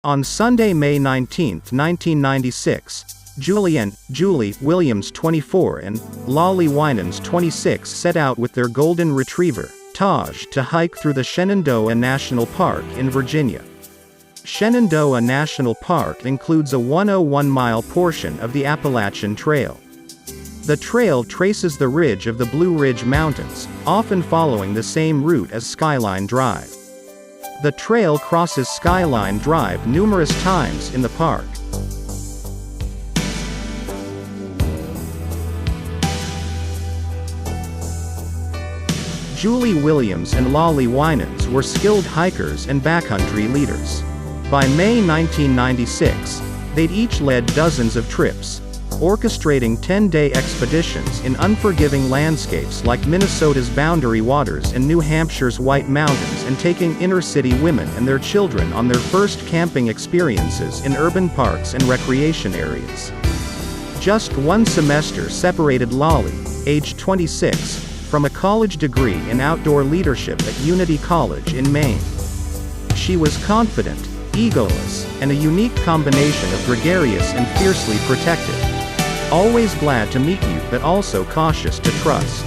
On Sunday, May 19, 1996, Julie Williams, 24, and Lolly Winans, 26, set out with their golden retriever, Taj, to hike through the Shenandoah National Park in Virginia. Shenandoah National Park includes a 101-mile portion of the Appalachian Trail. The trail traces the ridge of the Blue Ridge Mountains, often following the same route as Skyline Drive. The trail crosses Skyline Drive numerous times in the park. Julie Williams and Lolly Winans were skilled hikers and backcountry leaders. By May 1996, they'd each led dozens of trips, orchestrating 10-day expeditions in unforgiving landscapes like Minnesota's Boundary Waters and New Hampshire's White Mountains, and taking inner-city women and their children on their first camping experiences in urban parks and recreation areas. Just one semester separated Lolly, age 26, from a college degree in outdoor leadership at Unity College in Maine. She was confident, egoless, and a unique combination of gregarious and fiercely protective. Always glad to meet you but also cautious to trust.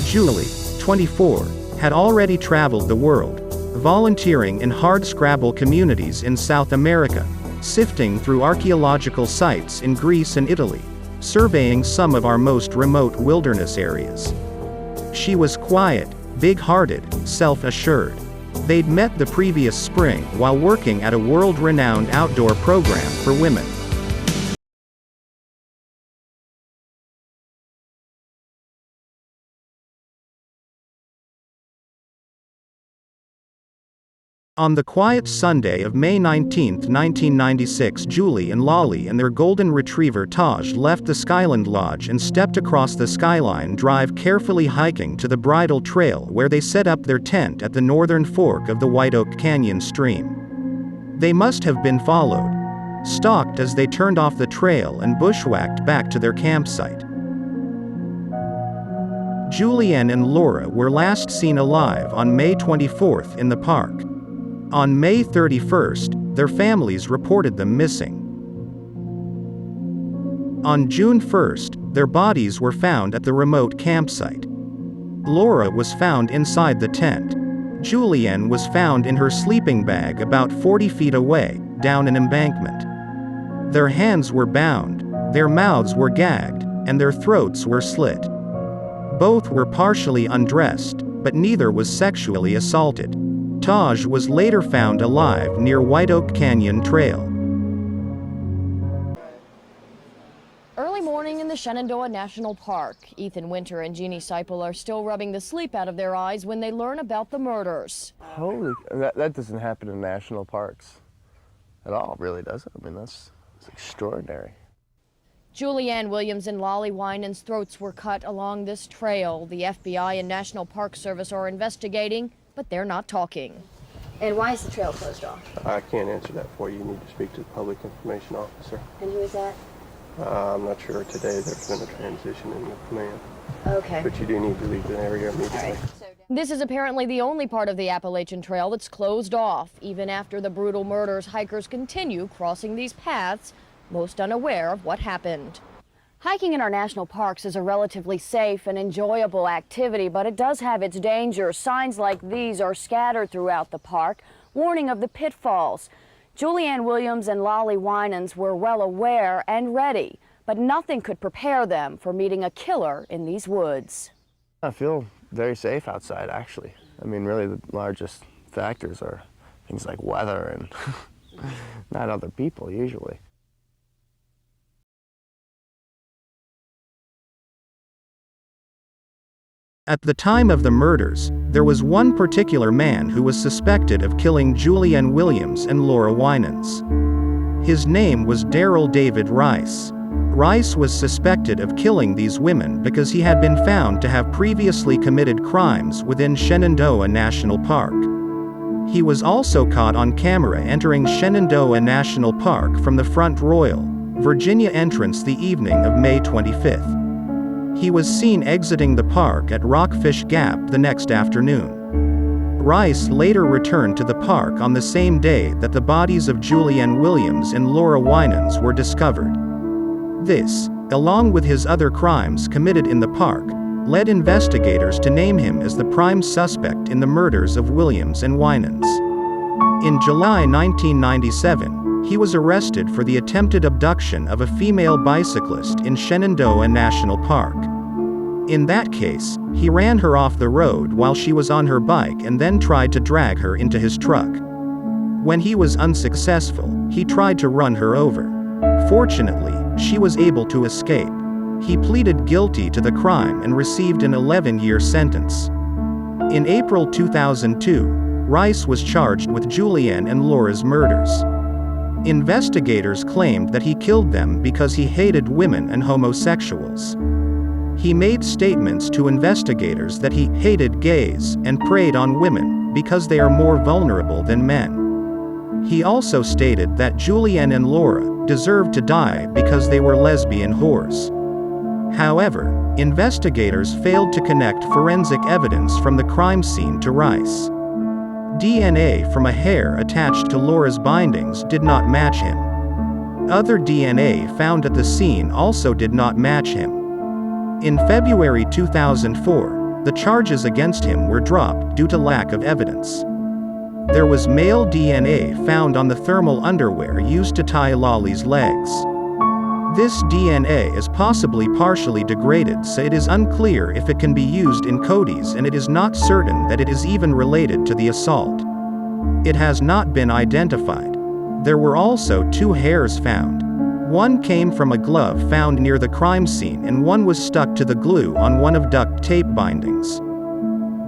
Julie, 24, had already traveled the world, volunteering in hardscrabble communities in South America, sifting through archaeological sites in Greece and Italy, surveying some of our most remote wilderness areas. She was quiet, big-hearted, self-assured. They'd met the previous spring while working at a world-renowned outdoor program for women. On the quiet Sunday of May 19, 1996, Julie and Lolly and their golden retriever Taj left the Skyland Lodge and stepped across the Skyline Drive, carefully hiking to the Bridle Trail, where they set up their tent at the northern fork of the White Oak Canyon stream. They must have been followed, stalked as they turned off the trail and bushwhacked back to their campsite. Julianne and Laura were last seen alive on May 24 in the park. On May 31, their families reported them missing. On June 1, their bodies were found at the remote campsite. Laura was found inside the tent. Julianne was found in her sleeping bag about 40 feet away, down an embankment. Their hands were bound, their mouths were gagged, and their throats were slit. Both were partially undressed, but neither was sexually assaulted. Taj was later found alive near White Oak Canyon Trail. Early morning in the Shenandoah National Park. Ethan Winter and Jeannie Seipel are still rubbing the sleep out of their eyes when they learn about the murders. Holy, that doesn't happen in national parks at all, really, does it? I mean, that's extraordinary. Julianne Williams and Lolly Winans' throats were cut along this trail. The FBI and National Park Service are investigating, but they're not talking. And why is the trail closed off? I can't answer that for you. You need to speak to the public information officer. And who is that? I'm not sure. Today there's been a transition in the command. Okay. But you do need to leave the area immediately. All right. This is apparently the only part of the Appalachian Trail that's closed off. Even after the brutal murders, hikers continue crossing these paths, most unaware of what happened. Hiking in our national parks is a relatively safe and enjoyable activity, but it does have its dangers. Signs like these are scattered throughout the park, warning of the pitfalls. Julianne Williams and Lolly Winans were well aware and ready, but nothing could prepare them for meeting a killer in these woods. I feel very safe outside, actually. I mean, really the largest factors are things like weather and not other people, usually. At the time of the murders, there was one particular man who was suspected of killing Julianne Williams and Laura Winans. His name was Darrell David Rice. Rice was suspected of killing these women because he had been found to have previously committed crimes within Shenandoah National Park. He was also caught on camera entering Shenandoah National Park from the Front Royal, Virginia entrance the evening of May 25. He was seen exiting the park at Rockfish Gap the next afternoon. Rice later returned to the park on the same day that the bodies of Julianne Williams and Laura Winans were discovered. This, along with his other crimes committed in the park, led investigators to name him as the prime suspect in the murders of Williams and Winans. In July 1997, he was arrested for the attempted abduction of a female bicyclist in Shenandoah National Park. In that case, he ran her off the road while she was on her bike and then tried to drag her into his truck. When he was unsuccessful, he tried to run her over. Fortunately, she was able to escape. He pleaded guilty to the crime and received an 11-year sentence. In April 2002, Rice was charged with Julianne and Laura's murders. Investigators claimed that he killed them because he hated women and homosexuals. He made statements to investigators that he hated gays and preyed on women because they are more vulnerable than men. He also stated that Julianne and Laura deserved to die because they were lesbian whores. However, investigators failed to connect forensic evidence from the crime scene to Rice. DNA from a hair attached to Laura's bindings did not match him. Other DNA found at the scene also did not match him. In February 2004, the charges against him were dropped due to lack of evidence. There was male DNA found on the thermal underwear used to tie Lolly's legs. This DNA is possibly partially degraded, so it is unclear if it can be used in Cody's, and it is not certain that it is even related to the assault. It has not been identified. There were also 2 hairs found. One came from a glove found near the crime scene and one was stuck to the glue on one of duct tape bindings.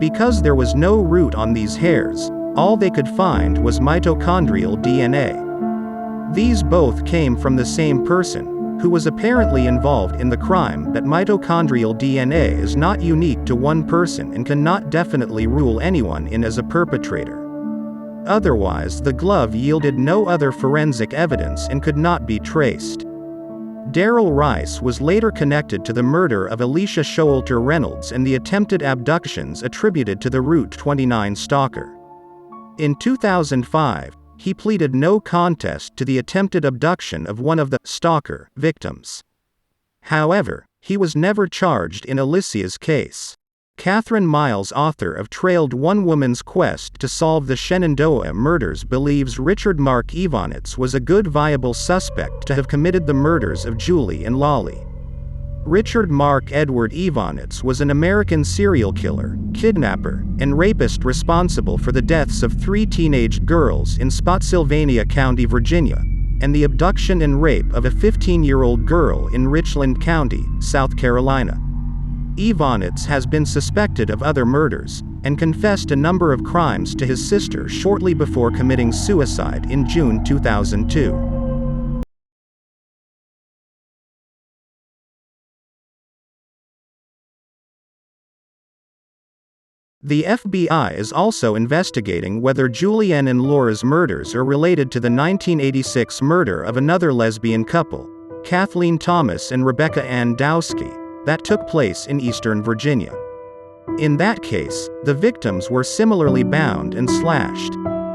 Because there was no root on these hairs, all they could find was mitochondrial DNA. These both came from the same person, who was apparently involved in the crime, but mitochondrial DNA is not unique to one person and cannot definitely rule anyone in as a perpetrator. Otherwise, the glove yielded no other forensic evidence and could not be traced. Darrell Rice was later connected to the murder of Alicia Showalter Reynolds and the attempted abductions attributed to the Route 29 stalker. In 2005, he pleaded no contest to the attempted abduction of one of the stalker victims. However, he was never charged in Alicia's case. Catherine Miles, author of Trailed One Woman's Quest to Solve the Shenandoah Murders, believes Richard Mark Evonitz was a good viable suspect to have committed the murders of Julie and Lolly. Richard Mark Edward Evonitz was an American serial killer, kidnapper, and rapist responsible for the deaths of 3 teenage girls in Spotsylvania County, Virginia, and the abduction and rape of a 15-year-old girl in Richland County, South Carolina. Evonitz has been suspected of other murders, and confessed a number of crimes to his sister shortly before committing suicide in June 2002. The FBI is also investigating whether Julianne and Laura's murders are related to the 1986 murder of another lesbian couple, Kathleen Thomas and Rebecca Ann Dowski, that took place in Eastern Virginia. In that case, the victims were similarly bound and slashed.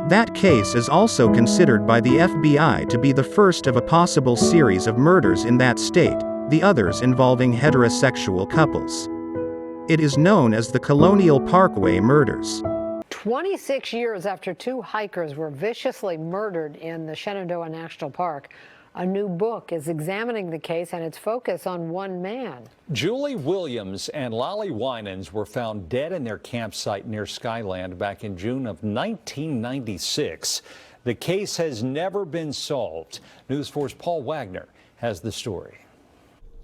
That case is also considered by the FBI to be the first of a possible series of murders in that state, the others involving heterosexual couples. It is known as the Colonial Parkway Murders. 26 years after 2 hikers were viciously murdered in the Shenandoah National Park, a new book is examining the case and its focus on one man. Julie Williams and Lolly Winans were found dead in their campsite near Skyland back in June of 1996. The case has never been solved. News 4's Paul Wagner has the story.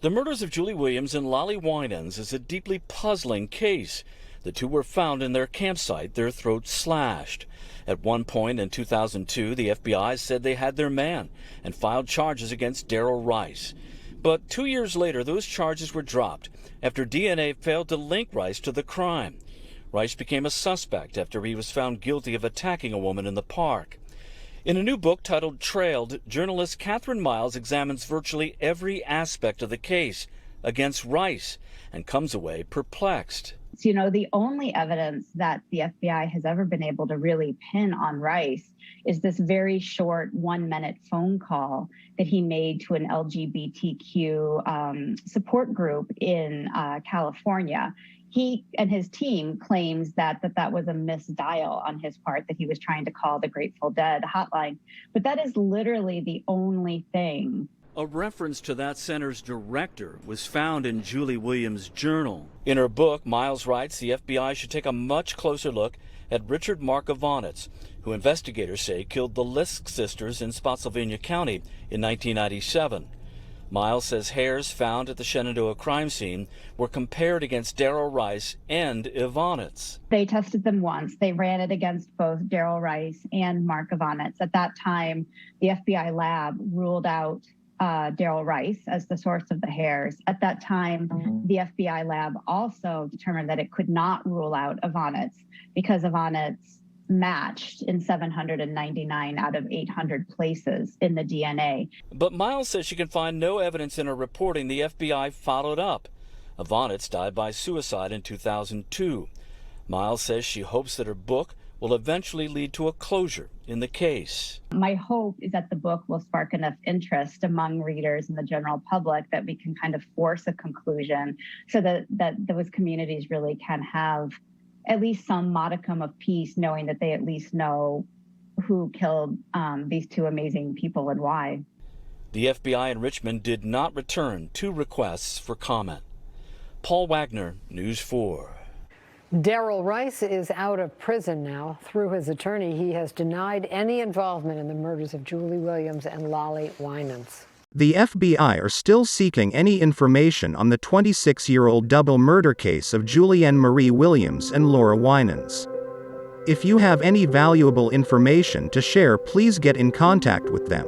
The murders of Julie Williams and Lolly Winans is a deeply puzzling case. The 2 were found in their campsite, their throats slashed. At one point in 2002, the FBI said they had their man and filed charges against Darrell Rice. But 2 years later, those charges were dropped after DNA failed to link Rice to the crime. Rice became a suspect after he was found guilty of attacking a woman in the park. In a new book titled Trailed, journalist Catherine Miles examines virtually every aspect of the case against Rice and comes away perplexed. So, the only evidence that the FBI has ever been able to really pin on Rice is this very short 1-minute phone call that he made to an LGBTQ support group in California. He and his team claims that was a misdial on his part, that he was trying to call the Grateful Dead hotline. But that is literally the only thing. A reference to that center's director was found in Julie Williams' journal. In her book, Miles writes the FBI should take a much closer look at Richard Markovanets, who investigators say killed the Lisk sisters in Spotsylvania County in 1997. Miles says hairs found at the Shenandoah crime scene were compared against Darrell Rice and Ivanets. They tested them once. They ran it against both Darrell Rice and Markovanets. At that time, the FBI lab ruled out Darrell Rice as the source of the hairs. At that time, the FBI lab also determined that it could not rule out Ivanets because Ivanets matched in 799 out of 800 places in the DNA. But Miles says she can find no evidence in her reporting the FBI followed up. Ivanets died by suicide in 2002. Miles says she hopes that her book will eventually lead to a closure in the case. My hope is that the book will spark enough interest among readers and the general public that we can kind of force a conclusion so that those communities really can have at least some modicum of peace, knowing that they at least know who killed these two amazing people and why. The FBI in Richmond did not return 2 requests for comment. Paul Wagner, News 4. Darrell Rice is out of prison now. Through his attorney, he has denied any involvement in the murders of Julie Williams and Lolly Winans. The FBI are still seeking any information on the 26-year-old double murder case of Julianne Marie Williams and Laura Winans. If you have any valuable information to share, please get in contact with them.